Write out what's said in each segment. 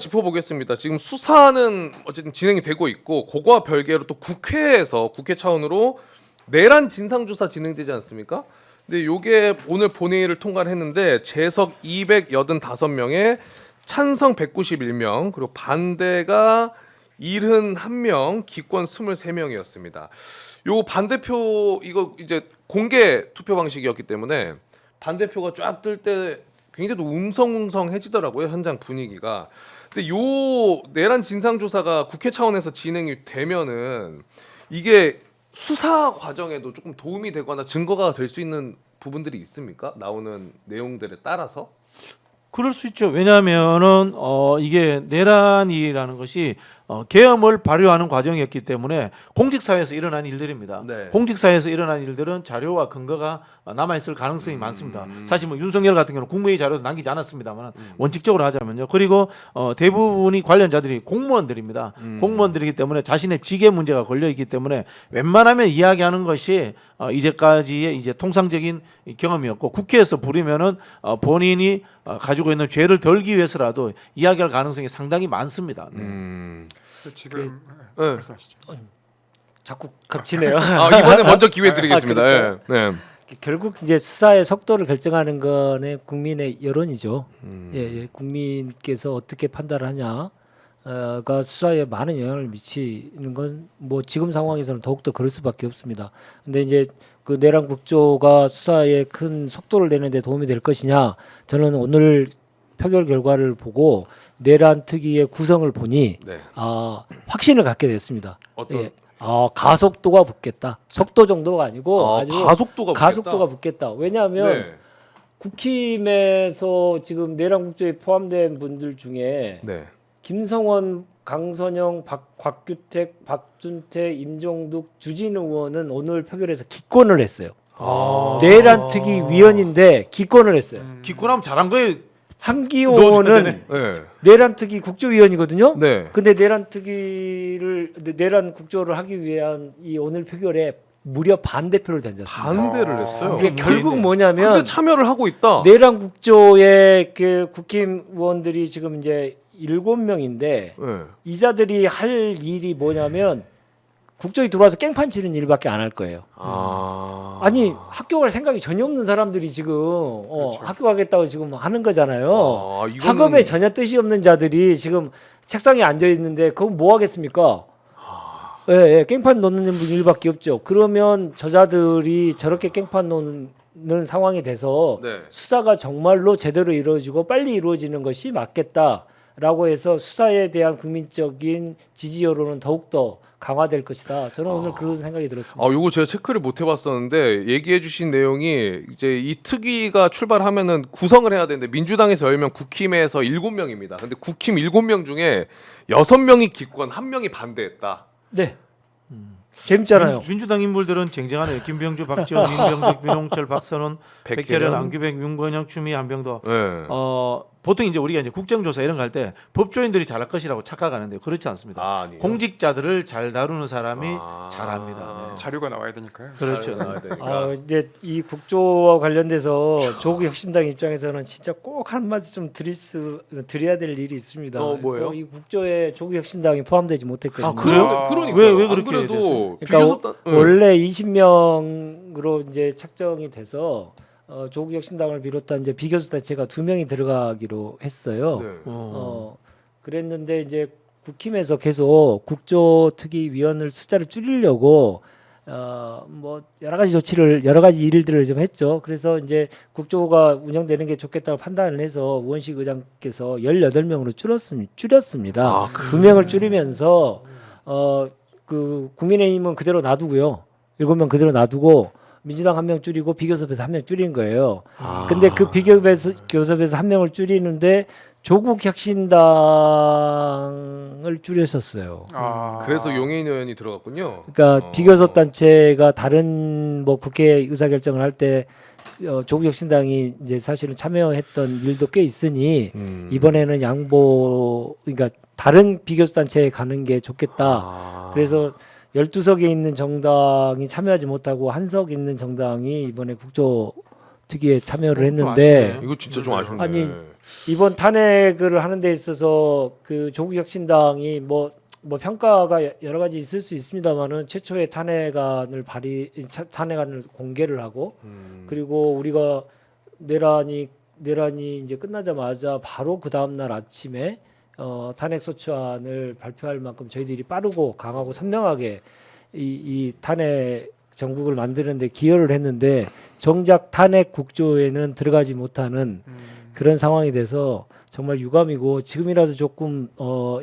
짚어보겠습니다. 지금 수사는 어쨌든 진행이 되고 있고 그거와 별개로 또 국회에서 국회 차원으로 내란 진상조사 진행되지 않습니까? 근데 요게 오늘 본회의를 통과를 했는데 재석 285명에 찬성 191명 그리고 반대가 71명, 기권 23명이었습니다. 요 반대표 이거 이제 공개 투표 방식이었기 때문에 반대표가 쫙 뜰 때 굉장히 또 웅성웅성해지더라고요, 현장 분위기가. 근데 요 내란 진상조사가 국회 차원에서 진행이 되면은 이게 수사 과정에도 조금 도움이 되거나 증거가 될 수 있는 부분들이 있습니까? 나오는 내용들에 따라서? 그럴 수 있죠. 왜냐하면은 이게 내란이라는 것이 계엄을 발휘하는 과정이었기 때문에 공직사회에서 일어난 일들입니다. 네. 공직사회에서 일어난 일들은 자료와 근거가 남아있을 가능성이 많습니다. 사실 뭐 윤석열 같은 경우는 국무회의 자료도 남기지 않았습니다만 원칙적으로 하자면요. 그리고 대부분이 관련자들이 공무원들입니다. 공무원들이기 때문에 자신의 직의 문제가 걸려있기 때문에 웬만하면 이야기하는 것이 이제까지의 이제 통상적인 경험이었고 국회에서 부리면은 본인이 가지고 있는 죄를 덜기 위해서라도 이야기할 가능성이 상당히 많습니다. 네. 지금 네. 말씀하시죠. 자꾸 겹치네요. 이번에 먼저 기회 드리겠습니다. 그렇죠. 네. 결국 이제 수사의 속도를 결정하는 거는 국민의 여론이죠. 예, 국민께서 어떻게 판단하냐가 수사에 많은 영향을 미치는 건 뭐 지금 상황에서는 더욱더 그럴 수밖에 없습니다. 근데 이제 그 내란 국조가 수사에 큰 속도를 내는데 도움이 될 것이냐? 저는 오늘 표결 결과를 보고 내란 특위의 구성을 보니 네. 확신을 갖게 됐습니다. 어떤? 예. 가속도가 붙겠다. 속도 정도가 아니고 아주 가속도가 붙겠다. 왜냐하면 네. 국힘에서 지금 내란 국조에 포함된 분들 중에 네. 김성원, 강선영, 곽규택, 박준태, 임종득, 주진우 의원은 오늘 표결에서 기권을 했어요. 내란 특위 위원인데 기권을 했어요. 기권하면 잘한 거예요. 한기호 넣어줘야 의원은 네. 내란 특위 국조위원이거든요. 네. 근데 내란 국조를 하기 위한 이 오늘 표결에 무려 반대표를 던졌습니다. 반대를 했어요. 이게 결국 뭐냐면 근데 참여를 하고 있다. 내란 국조의 그 국힘 의원들이 지금 이제 7명인데 네. 이자들이 할 일이 뭐냐면 국조에 들어와서 깽판 치는 일밖에 안 할 거예요. 아니 학교 갈 생각이 전혀 없는 사람들이 지금 그렇죠. 학교 가겠다고 지금 하는 거잖아요. 이거는- 학업에 전혀 뜻이 없는 자들이 지금 책상에 앉아 있는데 그건 뭐 하겠습니까? 예, 깽판 놓는 일밖에 없죠. 그러면 저자들이 저렇게 깽판 놓는 상황이 돼서 네. 수사가 정말로 제대로 이루어지고 빨리 이루어지는 것이 맞겠다라고 해서 수사에 대한 국민적인 지지 여론은 더욱더 강화될 것이다. 저는 오늘 그런 생각이 들었습니다. 요거 제가 체크를 못 해봤었는데 얘기해주신 내용이 이제 이 특위가 출발하면은 구성을 해야 되는데 민주당에서 10명, 국힘에서 7명입니다. 근데 국힘 7명 중에 6명이 기권, 1명이 반대했다. 네. 재밌잖아요. 민주당 인물들은 쟁쟁하네요. 김병주, 박지원, 민병택, 민홍철, 박선원, 백혜련, 안규백, 윤건영, 추미, 한병도. 네. 보통 이제 우리가 이제 국정조사 이런 거 할 때 법조인들이 잘할 것이라고 착각하는데 그렇지 않습니다. 아니요. 공직자들을 잘 다루는 사람이 잘합니다. 네. 자료가 나와야 되니까요. 그렇죠. 나와야 되니까. 이제 이 국조와 관련돼서 조국 혁신당 입장에서는 진짜 꼭 한마디 좀 드려야 될 일이 있습니다. 뭐예요? 이 국조에 조국 혁신당이 포함되지 못했거든요. 그래요? 그러니까 왜 안 그렇게 그래도 그러니까 원래 20명으로 이제 책정이 돼서 조국 혁신당을 비롯한 이제 비교섭 단체가 2명이 들어가기로 했어요. 네. 그랬는데 이제 국힘에서 계속 국조특위위원을 숫자를 줄이려고 뭐 여러 가지 일들을 좀 했죠. 그래서 이제 국조가 운영되는 게 좋겠다고 판단을 해서 우원식 의장께서 18명으로 줄였습니다. 2명을 줄이면서 그 국민의힘은 그대로 놔두고요. 7명 그대로 놔두고 민주당 1명 줄이고 비교섭에서 1명 줄인 거예요. 근데 그 비교섭에서 1명을 줄이는데 조국 혁신당을 줄였었어요. 그래서 용해인 의원이 들어갔군요. 그러니까 비교섭 단체가 다른 뭐 국회 의사 결정을 할 때 조국 혁신당이 이제 사실은 참여했던 일도 꽤 있으니 이번에는 그러니까 다른 비교섭 단체에 가는 게 좋겠다. 그래서 12석에 있는 정당이 참여하지 못하고 한 석 있는 정당이 이번에 국조 특위에 참여를 좀 했는데 아쉽네요. 이거 진짜 좀 아쉽네. 아니, 이번 탄핵을 하는 데 있어서 그 조국혁신당이 뭐 평가가 여러 가지 있을 수 있습니다만은 최초의 탄핵안을 공개를 하고 그리고 우리가 내란이 이제 끝나자마자 바로 그 다음 날 아침에 탄핵 소추안을 발표할 만큼 저희들이 빠르고 강하고 선명하게 이 탄핵 정국을 만드는데 기여를 했는데 정작 탄핵 국조에는 들어가지 못하는 그런 상황이 돼서 정말 유감이고 지금이라도 조금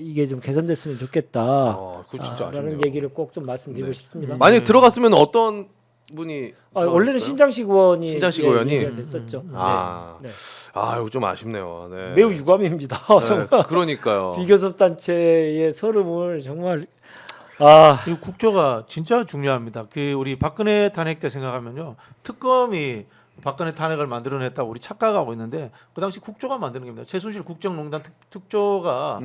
이게 좀 개선됐으면 좋겠다. 그거 진짜 라는 아쉽네요. 얘기를 꼭 좀 말씀드리고 네. 싶습니다. 만약 들어갔으면 어떤 분이 원래는 신장식 의원이 신장식 의원이? 얘기가 됐었죠. 아. 네. 이거 좀 아쉽네요. 네. 매우 유감입니다. 정말 네, 그러니까요. 비교섭 단체의 서름을 정말 이 국조가 진짜 중요합니다. 그 우리 박근혜 탄핵 때 생각하면요, 특검이 박근혜 탄핵을 만들어냈다고 우리 착각하고 있는데 그 당시 국조가 만드는 겁니다. 최순실 국정농단 특조가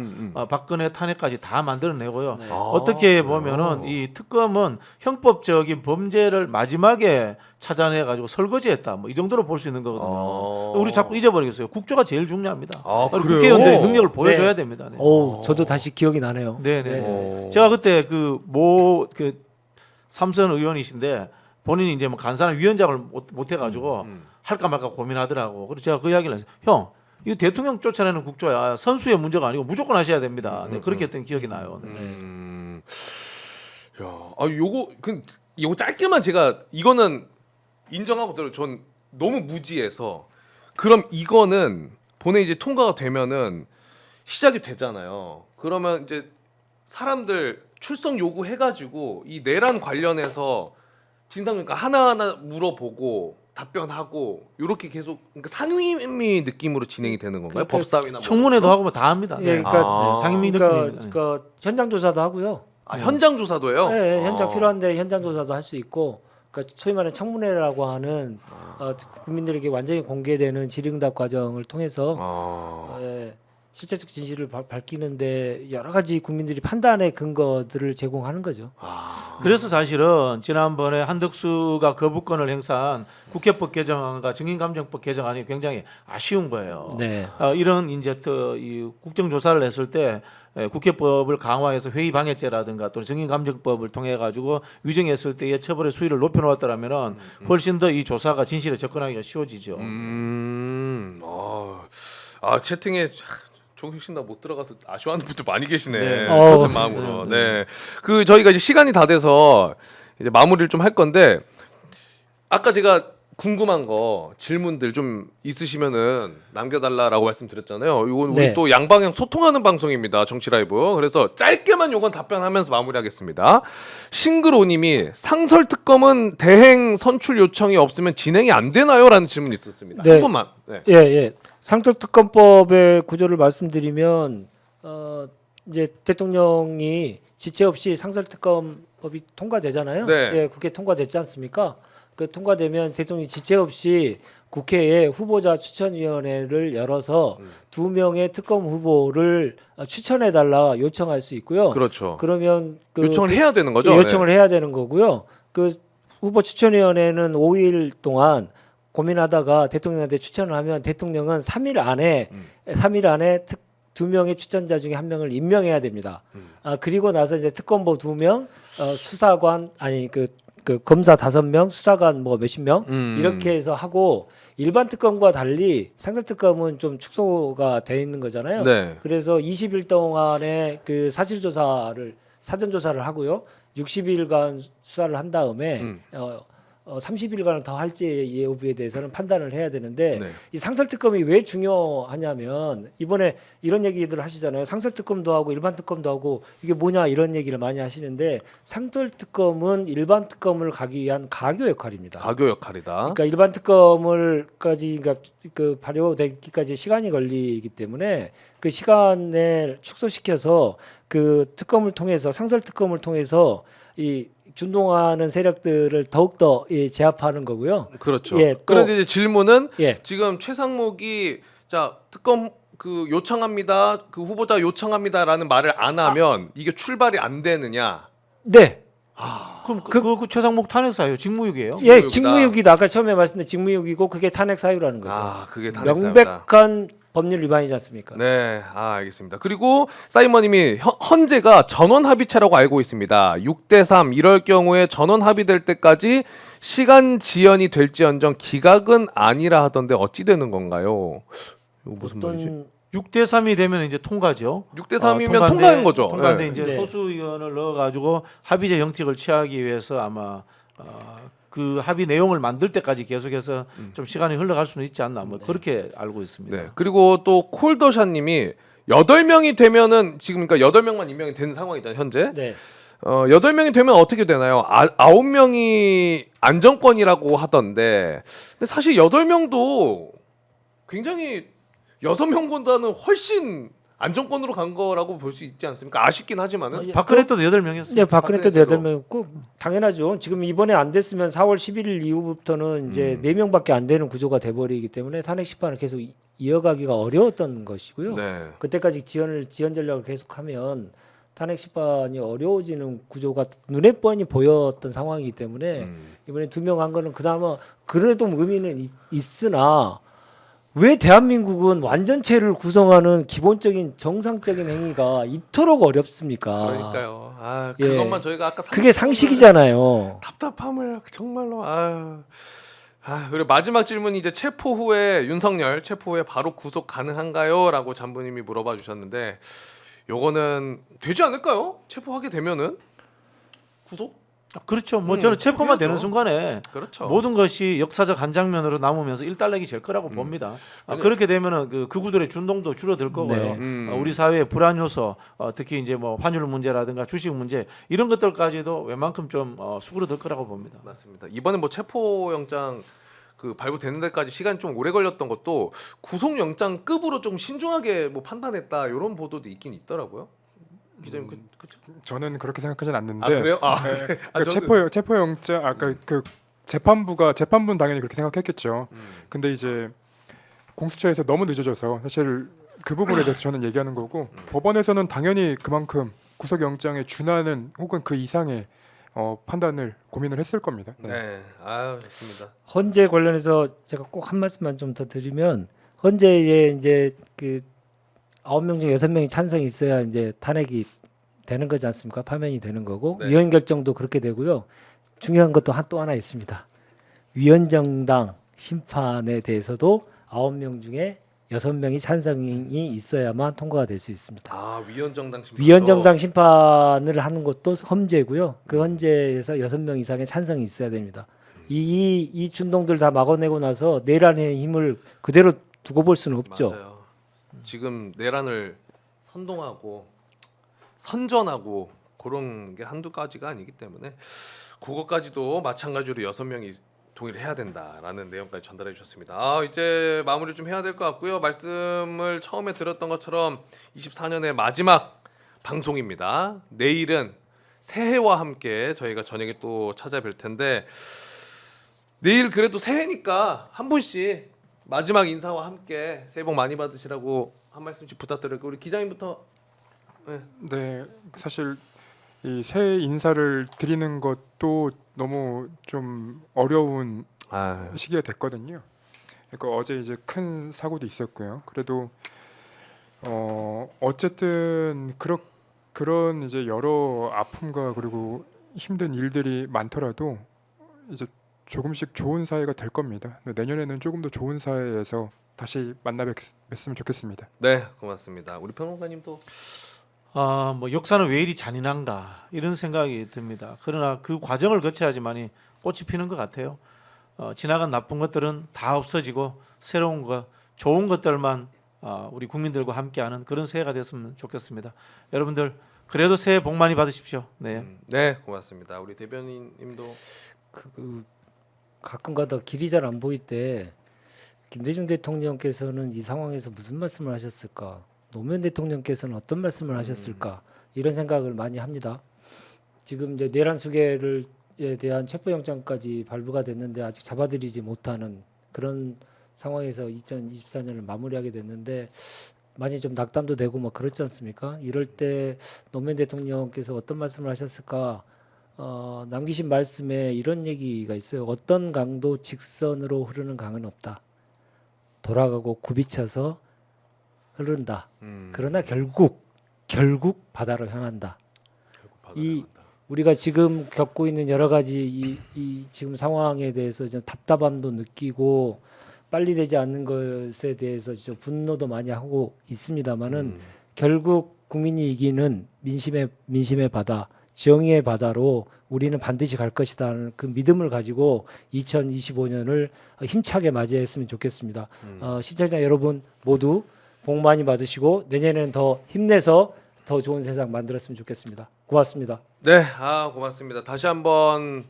박근혜 탄핵까지 다 만들어내고요. 네. 어떻게 보면은 이 특검은 형법적인 범죄를 마지막에 찾아내 가지고 설거지했다. 뭐 이 정도로 볼 수 있는 거거든요. 우리 자꾸 잊어버리겠어요. 국조가 제일 중요합니다. 그리고 그래요? 국회의원들이 능력을 보여줘야 네. 됩니다. 네. 저도 다시 기억이 나네요. 네네. 제가 그때 그 삼선 의원이신데 본인이 이제 뭐 간사나 위원장을 못 해가지고 할까 말까 고민하더라고. 그래서 제가 그 이야기를 했어요. 형, 이거 대통령 쫓아내는 국조야. 선수의 문제가 아니고 무조건 하셔야 됩니다. 네, 그렇게 했던 기억이 나요. 네. 요거 짧게만 제가 이거는 인정하고 들어요. 전 너무 무지해서 그럼 이거는 본회 이제 통과가 되면은 시작이 되잖아요. 그러면 이제 사람들 출석 요구해가지고 이 내란 관련해서 진상규니까 하나하나 물어보고 답변하고 이렇게 계속 그러니까 상임위 느낌으로 진행이 되는 건가요? 그러니까 법사위나 뭐 청문회도 하고 뭐 다 합니다. 예, 네. 그러니까, 상임위 느낌입니다. 그러니까 현장 조사도 하고요. 현장 조사도요? 네, 현장 필요한데 현장 조사도 할 수 있고, 그러니까 소위 말하는 청문회라고 하는 국민들에게 완전히 공개되는 질의응답 과정을 통해서 실제적 진실을 밝히는데 여러 가지 국민들이 판단의 근거들을 제공하는 거죠. 그래서 사실은 지난번에 한덕수가 거부권을 행사한 국회법 개정안과 증인감정법 개정안이 굉장히 아쉬운 거예요. 네. 이런 이제 이 국정조사를 했을 때 국회법을 강화해서 회의 방해죄라든가 또는 증인감정법을 통해 가지고 위정했을 때의 처벌의 수위를 높여놓았더라면은 훨씬 더 이 조사가 진실에 접근하기가 쉬워지죠. 채팅에 조국혁신당 못 들어가서 아쉬워하는 분들 많이 계시네. 네. 같은 마음으로. 네. 그 저희가 이제 시간이 다 돼서 이제 마무리를 좀 할 건데 아까 제가 궁금한 거 질문들 좀 있으시면은 남겨달라라고 말씀드렸잖아요. 이거 우리 네. 또 양방향 소통하는 방송입니다. 정치 라이브. 그래서 짧게만 요건 답변하면서 마무리하겠습니다. 싱그로님이 상설특검은 대행 선출 요청이 없으면 진행이 안 되나요?라는 질문이 있었습니다. 네. 한 번만. 네. 예. 상설특검법의 구조를 말씀드리면 이제 대통령이 지체 없이 상설특검법이 통과되잖아요. 네. 예, 국회 통과됐지 않습니까? 그 통과되면 대통령이 지체 없이 국회에 후보자 추천위원회를 열어서 2명의 특검 후보를 추천해 달라 요청할 수 있고요. 그렇죠. 그러면 그 요청을 해야 되는 거죠? 요청을 해야 되는 거고요. 그 후보 추천위원회는 5일 동안 고민하다가 대통령한테 추천을 하면 대통령은 3일 안에 2명의 추천자 중에 1명을 임명해야 됩니다. 그리고 나서 이제 특검보 2명, 수사관 그 검사 5명, 수사관 뭐 몇십 명 이렇게 해서 하고 일반 특검과 달리 상설특검은 좀 축소가 돼 있는 거잖아요. 네. 그래서 20일 동안에 그 사실조사를 사전조사를 하고요. 60일간 수사를 한 다음에 30일간을 더 할지 여부에 대해서는 판단을 해야 되는데 네. 이 상설특검이 왜 중요하냐면 이번에 이런 얘기들 하시잖아요. 상설특검도 하고 일반 특검도 하고 이게 뭐냐 이런 얘기를 많이 하시는데 상설특검은 일반 특검을 가기 위한 가교 역할입니다. 가교 역할이다. 그러니까 일반 특검을까지 그러니까 그 발효되기까지 시간이 걸리기 때문에 그 시간을 축소시켜서 그 특검을 통해서 상설특검을 통해서 이 준동하는 세력들을 더욱더 제압하는 거고요. 그렇죠. 예, 또- 그런데 이제 질문은 예. 지금 최상목이 자 특검 그 요청합니다. 그 후보자 요청합니다라는 말을 안 하면 이게 출발이 안 되느냐? 네. 그럼 그 최상목 탄핵 사유 직무유기예요? 예, 직무유기다. 직무유기다. 아까 처음에 말씀드린 직무유기고 그게 탄핵 사유라는 거죠. 그게 탄핵 사유다. 명백한 법률 위반이지 않습니까? 네, 알겠습니다. 그리고 사이머님이 헌재가 전원 합의체라고 알고 있습니다. 6대3 이럴 경우에 전원 합의될 때까지 시간 지연이 될지언정 기각은 아니라 하던데 어찌 되는 건가요? 이거 무슨 말이지? 6대 3이 되면 이제 통과죠. 6대3이면 통과인 거죠. 통과인데 네. 이제 네. 소수 의원을 넣어가지고 합의제 형식을 취하기 위해서 아마 그 합의 내용을 만들 때까지 계속해서 좀 시간이 흘러갈 수는 있지 않나 뭐 그렇게 알고 있습니다. 네. 그리고 또 콜더샷님이 8명이 되면은 지금 그러니까 8명만 임명이 된 상황이잖아요, 현재. 네. 8명이 되면 어떻게 되나요? 9명이 안정권이라고 하던데. 근데 사실 8명도 굉장히 6명보다는 훨씬 안정권으로 간 거라고 볼 수 있지 않습니까? 아쉽긴 하지만은. 박근혜 때도 8명이었어요. 네, 박근혜 때도 박근혜 8명이었고 당연하죠. 지금 이번에 안 됐으면 4월 11일 이후부터는 이제 4명밖에 안 되는 구조가 돼 버리기 때문에 탄핵 심판을 계속 이어가기가 어려웠던 것이고요. 네. 그때까지 지연 전략을 계속하면 탄핵 심판이 어려워지는 구조가 눈에 뻔히 보였던 상황이기 때문에 이번에 2명 한 거는 그나마 그래도 의미는 있으나 왜 대한민국은 완전체를 구성하는 기본적인 정상적인 행위가 이토록 어렵습니까? 그러니까요. 예. 그것만 저희가 아까 그게 상식이잖아요. 답답함을 정말로 그리고 마지막 질문이 이제 체포 후에 윤석열 체포 후에 바로 구속 가능한가요?라고 잠부님이 물어봐 주셨는데 요거는 되지 않을까요? 체포하게 되면은 구속? 그렇죠. 뭐 저는 체포만 해야죠. 되는 순간에 그렇죠. 모든 것이 역사적 한 장면으로 남으면서 일단락이 될 거라고 봅니다. 그렇게 되면은 그 극우들의 준동도 줄어들 거고요. 네. 우리 사회의 불안 요소, 특히 이제 뭐 환율 문제라든가 주식 문제 이런 것들까지도 웬만큼 좀 수그러들 거라고 봅니다. 맞습니다. 이번에 뭐 체포 영장 발부되는 데까지 시간 좀 오래 걸렸던 것도 구속 영장급으로 좀 신중하게 뭐 판단했다 이런 보도도 있긴 있더라고요. 기자님 그쵸? 저는 그렇게 생각하진 않는데. 그래요? 네. 아, 체포영장 아까 그 재판부는 당연히 그렇게 생각했겠죠. 근데 이제 공수처에서 너무 늦어져서 사실 그 부분에 대해서 저는 얘기하는 거고 법원에서는 당연히 그만큼 구속영장에 준하는 혹은 그 이상의 판단을 고민을 했을 겁니다. 네, 좋습니다. 헌재 관련해서 제가 꼭 한 말씀만 좀 더 드리면 헌재에 이제 그 9명 중 6명이 찬성이 있어야 이제 탄핵이 되는 거지 않습니까? 파면이 되는 거고 네. 위헌 결정도 그렇게 되고요. 중요한 것도 또 하나 있습니다. 위헌정당 심판에 대해서도 9명 중에 6명이 찬성이 있어야만 통과가 될 수 있습니다. 위헌정당 심판. 위헌정당 심판을 하는 것도 헌재고요. 그 헌재에서 6명 이상의 찬성이 있어야 됩니다. 이 준동들 다 막아내고 나서 내란의 힘을 그대로 두고 볼 수는 없죠. 맞아요. 지금 내란을 선동하고 선전하고 그런 게 한두 가지가 아니기 때문에 그것까지도 마찬가지로 6명이 동의를 해야 된다라는 내용까지 전달해 주셨습니다. 이제 마무리 좀 해야 될 것 같고요. 말씀을 처음에 드렸던 것처럼 24년의 마지막 방송입니다. 내일은 새해와 함께 저희가 저녁에 또 찾아뵐 텐데 내일 그래도 새해니까 한 분씩 마지막 인사와 함께 새해 복 많이 받으시라고 한 말씀씩 부탁드릴게요. 우리 기자님부터. 네, 사실 이 새해 인사를 드리는 것도 너무 좀 어려운 시기가 됐거든요. 그러니까 어제 이제 큰 사고도 있었고요. 그래도 어쨌든 그런 이제 여러 아픔과 그리고 힘든 일들이 많더라도 이제 조금씩 좋은 사회가 될 겁니다. 내년에는 조금 더 좋은 사회에서 다시 만나 뵀으면 좋겠습니다. 네, 고맙습니다. 우리 평론가님도. 뭐 역사는 왜 이리 잔인한가 이런 생각이 듭니다. 그러나 그 과정을 거쳐야지만이 꽃이 피는 것 같아요. 지나간 나쁜 것들은 다 없어지고 새로운 것, 좋은 것들만 우리 국민들과 함께하는 그런 새해가 됐으면 좋겠습니다. 여러분들 그래도 새해 복 많이 받으십시오. 네. 네, 고맙습니다. 우리 대변인님도. 가끔가다 길이 잘 안 보일 때 김대중 대통령께서는 이 상황에서 무슨 말씀을 하셨을까? 노무현 대통령께서는 어떤 말씀을 하셨을까? 이런 생각을 많이 합니다. 지금 이제 내란 수괴에 대한 체포영장까지 발부가 됐는데 아직 잡아들이지 못하는 그런 상황에서 2024년을 마무리하게 됐는데 많이 좀 낙담도 되고 막 그렇지 않습니까? 이럴 때 노무현 대통령께서 어떤 말씀을 하셨을까? 남기신 말씀에 이런 얘기가 있어요. 어떤 강도 직선으로 흐르는 강은 없다. 돌아가고 굽이쳐서 흐른다. 그러나 결국 바다로 향한다. 이 우리가 지금 겪고 있는 여러 가지 이 지금 상황에 대해서 좀 답답함도 느끼고 빨리 되지 않는 것에 대해서 좀 분노도 많이 하고 있습니다만은 결국 국민이 이기는 민심의 바다, 정의의 바다로 우리는 반드시 갈 것이다는 그 믿음을 가지고 2025년을 힘차게 맞이했으면 좋겠습니다. 시청자 여러분 모두 복 많이 받으시고 내년에는 더 힘내서 더 좋은 세상 만들었으면 좋겠습니다. 고맙습니다. 네, 고맙습니다. 다시 한번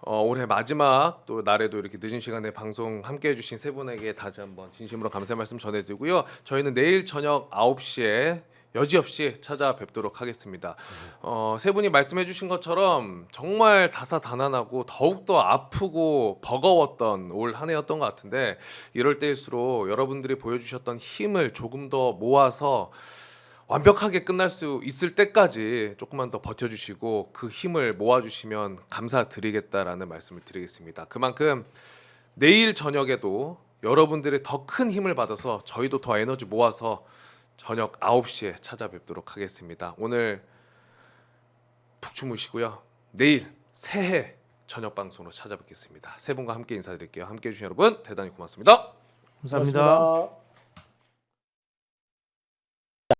올해 마지막 또 날에도 이렇게 늦은 시간에 방송 함께 해주신 세 분에게 다시 한번 진심으로 감사의 말씀 전해드리고요. 저희는 내일 저녁 9시에 여지없이 찾아뵙도록 하겠습니다. 세 분이 말씀해주신 것처럼 정말 다사다난하고 더욱더 아프고 버거웠던 올 한 해였던 것 같은데 이럴 때일수록 여러분들이 보여주셨던 힘을 조금 더 모아서 완벽하게 끝날 수 있을 때까지 조금만 더 버텨주시고 그 힘을 모아주시면 감사드리겠다라는 말씀을 드리겠습니다. 그만큼 내일 저녁에도 여러분들의 더 큰 힘을 받아서 저희도 더 에너지 모아서 저녁 9시에 찾아뵙도록 하겠습니다. 오늘 푹 주무시고요. 내일 새해 저녁 방송으로 찾아뵙겠습니다. 세 분과 함께 인사드릴게요. 함께해 주신 여러분 대단히 고맙습니다. 감사합니다. 고맙습니다.